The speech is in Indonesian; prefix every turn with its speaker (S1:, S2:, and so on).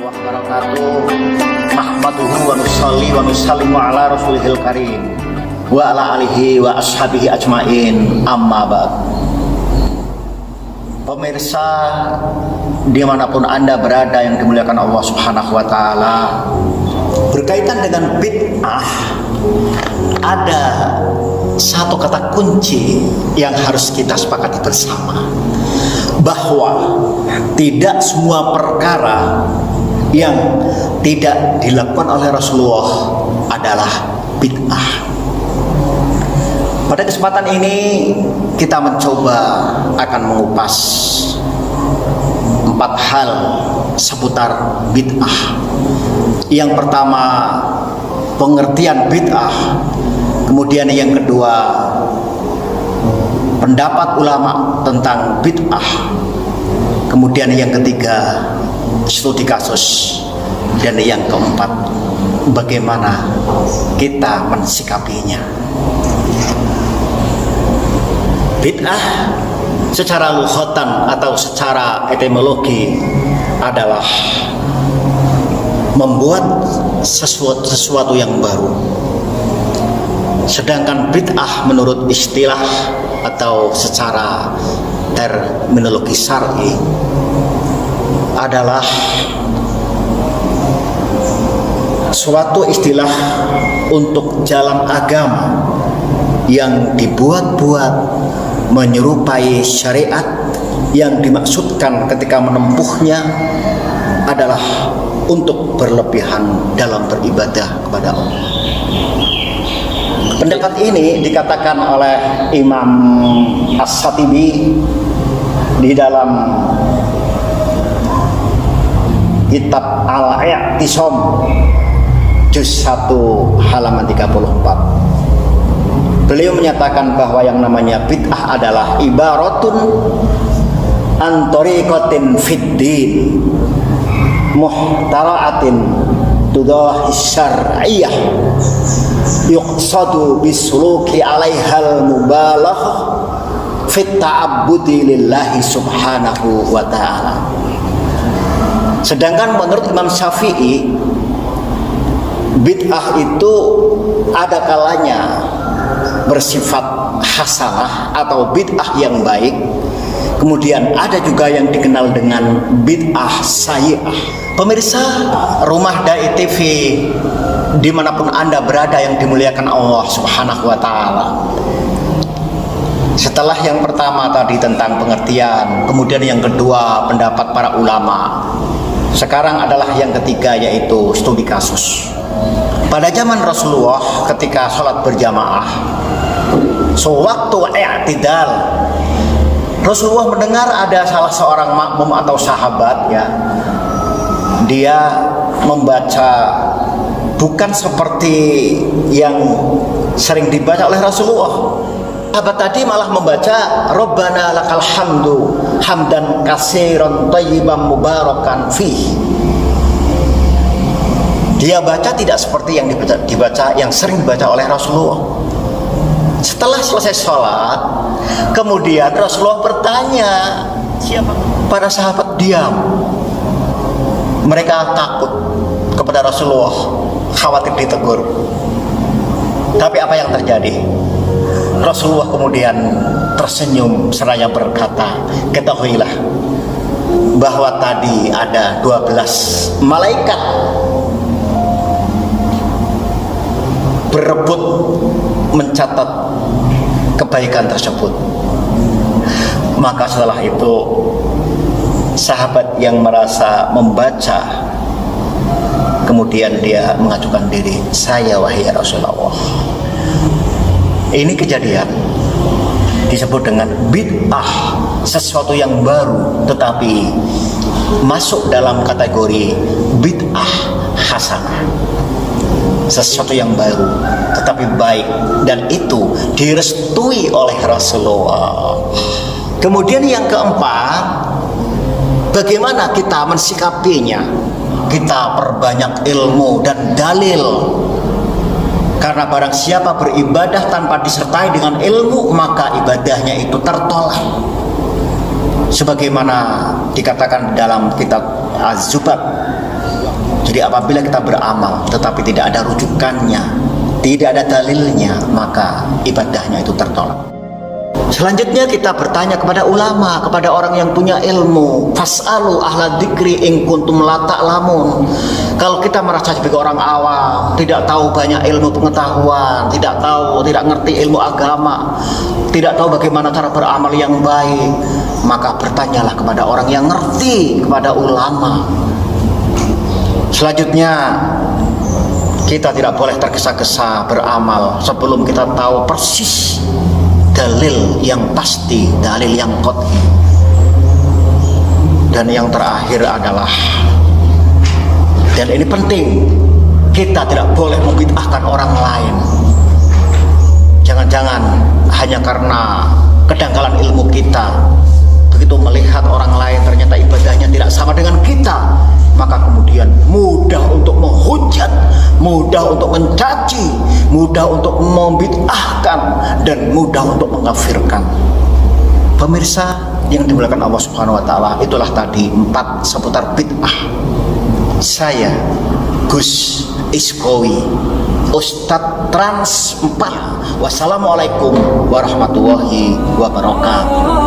S1: wabarakatuh. Nahmaduhu wa nusalli wa nusallimu ala rasulihil karim wa ala alihi wa ashabihi ajmain, amma ba'd. Pemirsa dimanapun Anda berada yang dimuliakan Allah Subhanahu wa ta'ala, berkaitan dengan bid'ah ada satu kata kunci yang harus kita sepakati bersama, bahwa tidak semua perkara yang tidak dilakukan oleh Rasulullah adalah bid'ah. Pada kesempatan ini kita mencoba akan mengupas 4 hal seputar bid'ah. Yang pertama, pengertian bid'ah. Kemudian yang kedua, pendapat ulama tentang bid'ah. Kemudian yang ketiga, studi kasus. Dan yang keempat, bagaimana kita mensikapinya. Bid'ah secara lughatan atau secara etimologi adalah membuat sesuatu yang baru. Sedangkan bid'ah menurut istilah atau secara terminologi syar'i adalah suatu istilah untuk jalan agama yang dibuat-buat menyerupai syariat, yang dimaksudkan ketika menempuhnya adalah untuk berlebihan dalam beribadah kepada Allah. Pendapat ini dikatakan oleh Imam As-Shatibi di dalam kitab Al-I'tisam juz 1 halaman 34. Beliau menyatakan bahwa yang namanya bid'ah adalah ibaratun an tariqatin fid din muhtara'atin tudahi syar'iyyah yuqsadu bisuluki 'alaihal mubalaghah fit ta'abbudi lillahi subhanahu wa ta'ala. Sedangkan menurut Imam Syafi'i, bid'ah itu ada kalanya bersifat hasanah atau bid'ah yang baik, kemudian ada juga yang dikenal dengan bid'ah sayyi'ah. Pemirsa Rumah Dai TV dimanapun Anda berada yang dimuliakan Allah Subhanahu wa ta'ala, setelah yang pertama tadi tentang pengertian, kemudian yang kedua pendapat para ulama, sekarang adalah yang ketiga, yaitu studi kasus. Pada zaman Rasulullah ketika sholat berjamaah, sewaktu i'tidal, Rasulullah mendengar ada salah seorang makmum atau sahabat, ya, dia membaca bukan seperti yang sering dibaca oleh Rasulullah. Sahabat tadi malah membaca Rabbana lakal hamdu hamdan katsiran thayyiban mubarakan fih. Dia baca tidak seperti yang dibaca yang sering dibaca oleh Rasulullah. Setelah selesai sholat, kemudian Rasulullah bertanya, siapa? Para sahabat diam. Mereka takut kepada Rasulullah, khawatir ditegur. Tapi apa yang terjadi? Rasulullah kemudian tersenyum seraya berkata, ketahuilah bahwa tadi ada 12 malaikat berebut mencatat kebaikan tersebut. Maka setelah itu sahabat yang merasa membaca, kemudian dia mengajukan diri, saya wahai Rasulullah. Ini kejadian disebut dengan bid'ah, sesuatu yang baru tetapi masuk dalam kategori bid'ah hasanah, sesuatu yang baru tetapi baik, dan itu direstui oleh Rasulullah. Kemudian yang keempat, bagaimana kita mensikapinya? Kita perbanyak ilmu dan dalil, karena barang siapa beribadah tanpa disertai dengan ilmu, maka ibadahnya itu tertolak. sebagaimana dikatakan dalam kitab Az-Zubab Jadi apabila kita beramal tetapi tidak ada rujukannya, tidak ada dalilnya, maka ibadahnya itu tertolak. Selanjutnya kita bertanya kepada ulama, kepada orang yang punya ilmu. Fas'alu ahla dzikri in kuntum la ta'lamun. Kalau kita merasa sebagai orang awam, tidak tahu banyak ilmu pengetahuan, tidak ngerti ilmu agama, tidak tahu bagaimana cara beramal yang baik, maka bertanyalah kepada orang yang ngerti, kepada ulama. Selanjutnya, kita tidak boleh tergesa-gesa beramal sebelum kita tahu persis dalil yang pasti, dalil yang qat'i. Dan yang terakhir adalah, dan ini penting, kita tidak boleh membid'ahkan orang lain. Jangan-jangan hanya karena kedangkalan ilmu kita, begitu melihat orang lain ternyata ibadahnya tidak sama dengan kita, maka kemudian mudah untuk menghujat, mudah untuk mencaci, mudah untuk membid'ahkan, dan mudah untuk mengkafirkan. Pemirsa yang dimuliakan Allah Subhanahu wa taala, itulah tadi 4 seputar bid'ah. Saya Gus Iskowi, Ustadz Trans 4. Wassalamualaikum warahmatullahi wabarakatuh.